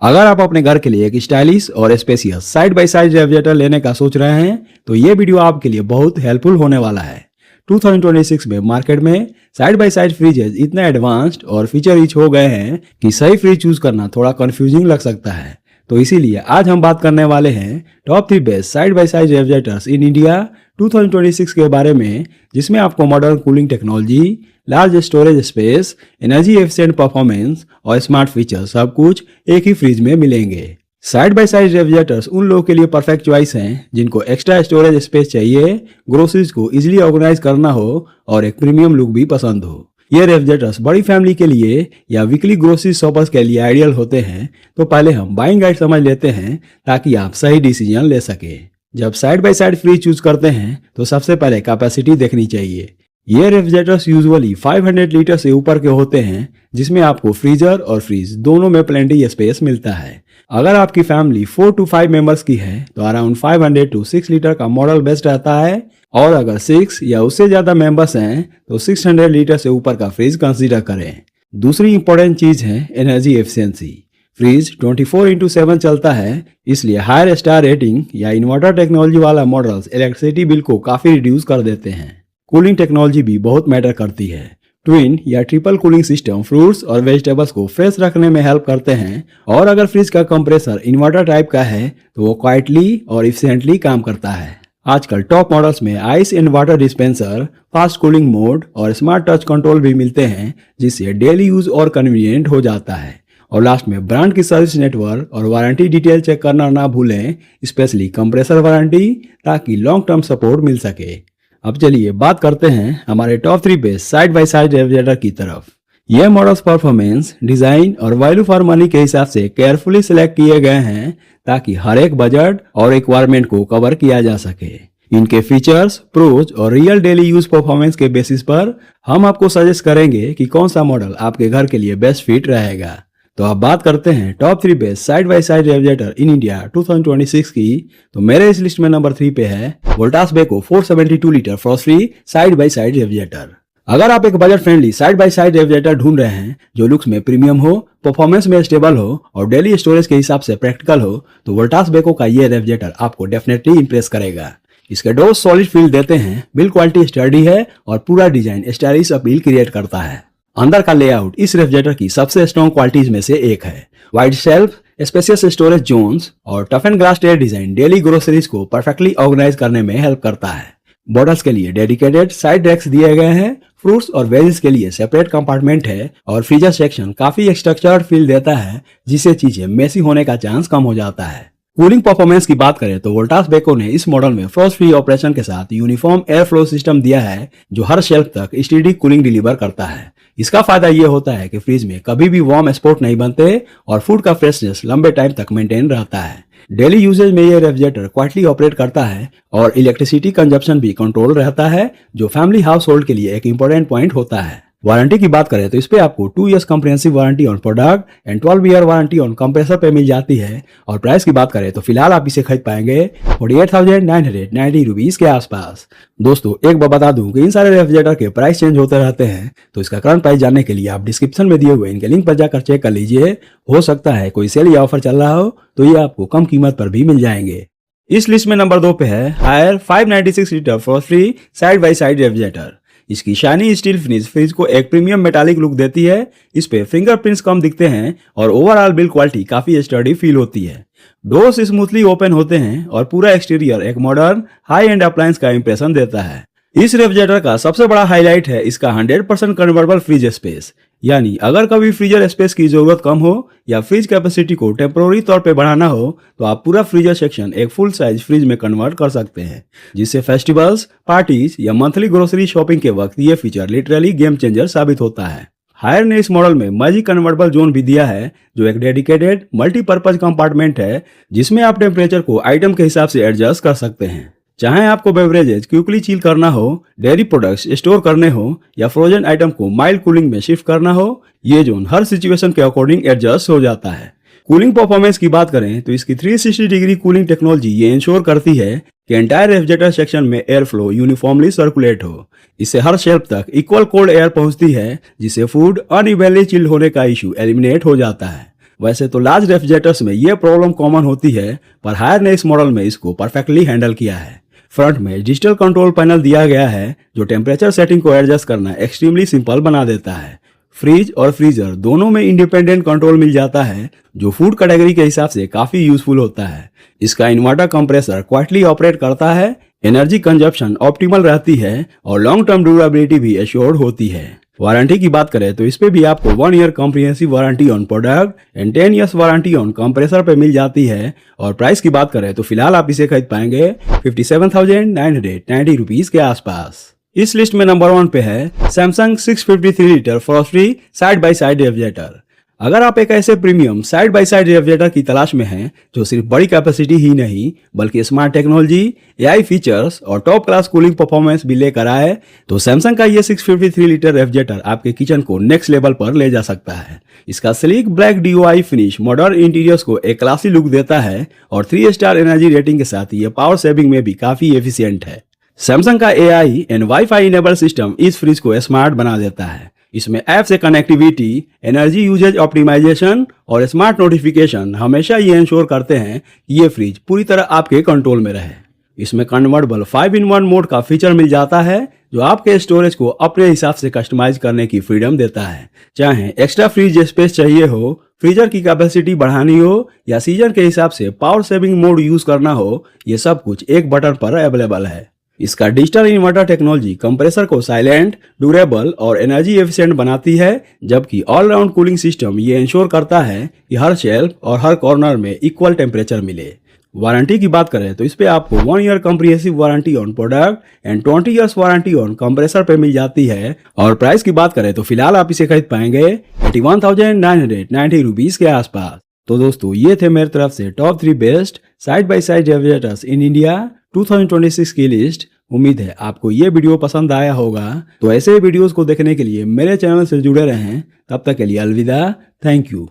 अगर आप अपने घर के लिए एक स्टाइलिश और spacious side by side refrigerator लेने का सोच रहे हैं तो ये वीडियो आपके लिए बहुत हेल्पफुल होने वाला है। 2026 में मार्केट में साइड बाय साइड फ्रिजेज इतने एडवांस्ड और फीचर रिच हो गए हैं कि सही फ्रिज चूज करना थोड़ा कंफ्यूजिंग लग सकता है। तो इसीलिए आज हम बात करने वाले हैं top 3 best side by side refrigerators in India 2026 के बारे में, जिसमें आपको modern cooling technology, large storage space, energy efficient performance और स्मार्ट फीचर सब कुछ एक ही फ्रिज में मिलेंगे। साइड बाय साइड रेफ्रिजरेटर्स उन लोगों के लिए परफेक्ट चॉइस हैं जिनको एक्स्ट्रा स्टोरेज स्पेस चाहिए, ग्रोसरीज को इजीली ऑर्गेनाइज करना हो और एक प्रीमियम लुक भी पसंद हो। ये रेफ्रिजरेटर्स बड़ी फैमिली के लिए या वीकली ग्रोसरी शॉपर्स के लिए आइडियल होते हैं। तो पहले हम बाइंग गाइड समझ लेते हैं ताकि आप सही डिसीजन ले सके। जब side by side fridge choose करते हैं तो सबसे पहले कैपेसिटी देखनी चाहिए। ये रेफ्रिजरेटर्स यूजुअली 500 लीटर से ऊपर के होते हैं, जिसमें आपको फ्रीजर और फ्रिज दोनों में प्लेंटी स्पेस मिलता है। अगर आपकी फैमिली 4 to 5 मेंबर्स की है तो अराउंड 500 to 6 लीटर का मॉडल बेस्ट रहता है, और अगर 6 या उससे ज्यादा मेंबर्स हैं तो 600 लीटर से ऊपर का फ्रिज कंसीडर करें। दूसरी इंपॉर्टेंट चीज है एनर्जी एफिशिएंसी। फ्रिज 24/7 चलता है, इसलिए हायर स्टार रेटिंग या इन्वर्टर टेक्नोलॉजी वाला मॉडल्स इलेक्ट्रिसिटी बिल को काफी रिड्यूस कर देते हैं। कूलिंग टेक्नोलॉजी भी बहुत मैटर करती है। ट्विन या ट्रिपल कूलिंग सिस्टम फ्रूट्स और वेजिटेबल्स को फ्रेश रखने में हेल्प करते हैं, और अगर फ्रिज का कंप्रेसर इन्वर्टर टाइप का है तो वो क्वाइटली और इफिशिएंटली काम करता है। आजकल टॉप मॉडल्स में ice and water dispenser, fast cooling mode और स्मार्ट टच कंट्रोल भी मिलते हैं, जिससे डेली यूज और कन्वीनियंट हो जाता है। और लास्ट में ब्रांड की सर्विस नेटवर्क और वारंटी डिटेल चेक करना ना भूलें, स्पेशली कंप्रेसर वारंटी, ताकि लॉन्ग टर्म सपोर्ट मिल सके। अब चलिए बात करते हैं हमारे top 3 best side by side refrigerator की तरफ। ये मॉडल्स परफॉर्मेंस, डिजाइन और वैल्यू फॉर मनी के हिसाब से केयरफुली सिलेक्ट किए गए हैं ताकि हर एक बजट और रिक्वायरमेंट को कवर किया जा सके। इनके फीचर्स, प्रोज और रियल डेली यूज परफॉर्मेंस के बेसिस पर हम आपको सजेस्ट करेंगे कि कौन सा मॉडल आपके घर के लिए बेस्ट फिट रहेगा। तो अब बात करते हैं top 3 best side by side refrigerator in India 2026 की। तो मेरे इस लिस्ट में नंबर 3 पे है Voltas Beko 472 litre frost free side by side refrigerator. अगर आप एक budget friendly side by side refrigerator ढूंढ रहे हैं जो लुक्स में प्रीमियम हो, परफॉर्मेंस में स्टेबल हो और डेली स्टोरेज के हिसाब से प्रैक्टिकल हो, तो वोल्टास बेको का ये रेफ्रिजरेटर आपको डेफिनेटली इंप्रेस करेगा। इसके डोर्स सॉलिड फील देते हैं, बिल्ड क्वालिटी स्टडी है और पूरा डिजाइन स्टाइलिश अपील क्रिएट करता है। अंदर का लेआउट इस रेफ्रिजरेटर की सबसे स्ट्रॉन्ग क्वालिटीज में से एक है। Wide shelf, spacious storage zones और toughened glass tier design daily groceries को परफेक्टली ऑर्गेनाइज करने में हेल्प करता है। बॉटल्स के लिए डेडिकेटेड साइड रैक्स दिए गए हैं, फ्रूट्स और वेजेस के लिए सेपरेट कंपार्टमेंट है और फ्रीजर सेक्शन काफी स्ट्रक्चर्ड फील देता है, जिससे चीजें मेसी होने का चांस कम हो जाता है। कूलिंग परफॉर्मेंस की बात करें तो वोल्टास बेको ने इस मॉडल में फ्रॉस्ट फ्री ऑपरेशन के साथ यूनिफॉर्म एयर फ्लो सिस्टम दिया है जो हर शेल्फ तक स्टेडी कूलिंग डिलीवर करता है। इसका फायदा ये होता है कि फ्रिज में कभी भी वार्म स्पॉट नहीं बनते और फूड का फ्रेशनेस लंबे टाइम तक मेंटेन रहता है। डेली यूजेज में ये रेफ्रिजरेटर क्वाइटली ऑपरेट करता है और इलेक्ट्रिसिटी कंजप्शन भी कंट्रोल रहता है, जो फैमिली हाउस होल्ड के लिए एक इंपॉर्टेंट पॉइंट होता है। वारंटी की बात करें तो इस पे आपको 2 years comprehensive warranty on product and 12 year warranty on compressor पे मिल जाती है। और प्राइस की बात करें तो फिलहाल आप इसे खरीद पाएंगे 48,990 रुपीज के आसपास। दोस्तों एक बात बता दूं कि इन सारे रेफ्रिजरेटर के प्राइस चेंज होते रहते हैं, तो इसका करंट प्राइस जानने के लिए आप डिस्क्रिप्शन में दिए हुए इनके लिंक पर जाकर चेक कर लीजिए। हो सकता है कोई सेल या ऑफर चल रहा हो तो ये आपको कम कीमत पर भी मिल जाएंगे। इस लिस्ट में नंबर 2 पे है Haier 596 litre frost free side by side refrigerator. इसकी शाइनी स्टील फिनिश फ्रिज को एक प्रीमियम मेटालिक लुक देती है। इस पे फिंगरप्रिंट्स कम दिखते हैं और ओवरऑल बिल्ड क्वालिटी काफी स्टडी फील होती है। डोर्स स्मूथली ओपन होते हैं और पूरा एक्सटीरियर एक मॉडर्न हाई एंड अप्लायंस का इंप्रेशन देता है। इस रेफ्रिजरेटर का सबसे बड़ा हाईलाइट है इसका 100% कन्वर्टेबल फ्रिज स्पेस, यानी अगर कभी फ्रीजर स्पेस की जरूरत कम हो या फ्रिज कैपेसिटी को टेम्पोररी तौर पे बढ़ाना हो तो आप पूरा फ्रीजर सेक्शन एक फुल साइज फ्रिज में कन्वर्ट कर सकते हैं, जिससे फेस्टिवल्स, पार्टीज या मंथली ग्रोसरी शॉपिंग के वक्त ये फीचर लिटरली गेम चेंजर साबित होता है। हायर ने इस मॉडल में मैजिक कन्वर्टेबल जोन भी दिया है, जो एक डेडिकेटेड मल्टीपर्पज कंपार्टमेंट है जिसमें आप टेम्परेचर को आइटम के हिसाब से एडजस्ट कर सकते हैं। चाहे आपको बेवरेजेज क्विकली चिल करना हो, डेयरी प्रोडक्ट्स स्टोर करने हो या फ्रोजन आइटम को माइल्ड कूलिंग में शिफ्ट करना हो, ये जोन हर सिचुएशन के अकॉर्डिंग एडजस्ट हो जाता है। कूलिंग परफॉर्मेंस की बात करें तो इसकी 360 डिग्री कूलिंग टेक्नोलॉजी ये इंश्योर करती है कि एंटायर रेफ्रिजरेटर सेक्शन में एयर फ्लो यूनिफॉर्मली सर्कुलेट हो। इससे हर शेल्फ तक इक्वल कोल्ड एयर पहुंचती है, जिससे फूड अनइवनली चिल्ड होने का इशू एलिमिनेट हो जाता है। वैसे तो लार्ज रेफ्रिजरेटर्स में ये प्रॉब्लम कॉमन होती है, पर हायर नेक्स्ट मॉडल में इसको परफेक्टली हैंडल किया है। फ्रंट में डिजिटल कंट्रोल पैनल दिया गया है जो टेम्परेचर सेटिंग को एडजस्ट करना एक्सट्रीमली सिंपल बना देता है। फ्रिज और फ्रीजर दोनों में इंडिपेंडेंट कंट्रोल मिल जाता है जो फूड कैटेगरी के हिसाब से काफी यूजफुल होता है। इसका इन्वर्टर कंप्रेसर क्वाइटली ऑपरेट करता है, एनर्जी कंजप्शन ऑप्टिमल रहती है और लॉन्ग टर्म ड्यूरेबिलिटी भी एश्योर्ड होती है। वारंटी की बात करें तो इस पे भी आपको 1 year comprehensive warranty on product and 10 years warranty on compressor पे मिल जाती है। और प्राइस की बात करें तो फिलहाल आप इसे खरीद पाएंगे 57,990 रुपीज के आसपास। इस लिस्ट में नंबर 1 पे है Samsung 653 litre frost free side by side refrigerator. अगर आप एक ऐसे premium side by side refrigerator की तलाश में हैं जो सिर्फ बड़ी कैपेसिटी ही नहीं बल्कि स्मार्ट टेक्नोलॉजी, एआई फीचर्स और टॉप क्लास कूलिंग परफॉर्मेंस भी लेकर आए, तो सैमसंग का ये 653 लीटर रेफ्रिजरेटर आपके किचन को नेक्स्ट लेवल पर ले जा सकता है। इसका sleek black DOI finish modern interiors को एक क्लासी लुक देता है और 3 स्टार एनर्जी रेटिंग के साथ ये पावर सेविंग में भी काफी एफिशिएंट है। सैमसंग का AI and wifi enable system इस फ्रिज को स्मार्ट बना देता है। इसमें ऐप से कनेक्टिविटी, एनर्जी यूजेज ऑप्टिमाइजेशन और स्मार्ट नोटिफिकेशन हमेशा ये इंश्योर करते हैं कि ये फ्रिज पूरी तरह आपके कंट्रोल में रहे। इसमें कन्वर्टेबल 5-in-1 मोड का फीचर मिल जाता है जो आपके स्टोरेज को अपने हिसाब से कस्टमाइज करने की फ्रीडम देता है। चाहे एक्स्ट्रा फ्रिज स्पेस चाहिए हो, फ्रीजर की कैपेसिटी बढ़ानी हो या सीजन के हिसाब से पावर सेविंग मोड यूज करना हो, ये सब कुछ एक बटन पर अवेलेबल है। इसका डिजिटल इन्वर्टर टेक्नोलॉजी कंप्रेसर को साइलेंट, ड्यूरेबल और एनर्जी एफिशिएंट बनाती है, जबकि ऑलराउंड कूलिंग सिस्टम ये इंश्योर करता है कि हर शेल्फ और हर कॉर्नर में इक्वल टेम्परेचर मिले। वारंटी की बात करें तो इस पे आपको 1 year comprehensive warranty on product and 20 years warranty on compressor पे मिल जाती है। और प्राइस की बात करें तो फिलहाल आप इसे खरीद पाएंगे 81,990 रुपीज के आसपास। तो दोस्तों ये थे मेरी तरफ से top 3 best side by side refrigerators in India 2026 की लिस्ट। उम्मीद है आपको ये वीडियो पसंद आया होगा। तो ऐसे वीडियोस को देखने के लिए मेरे चैनल से जुड़े रहें। तब तक के लिए अलविदा, थैंक यू।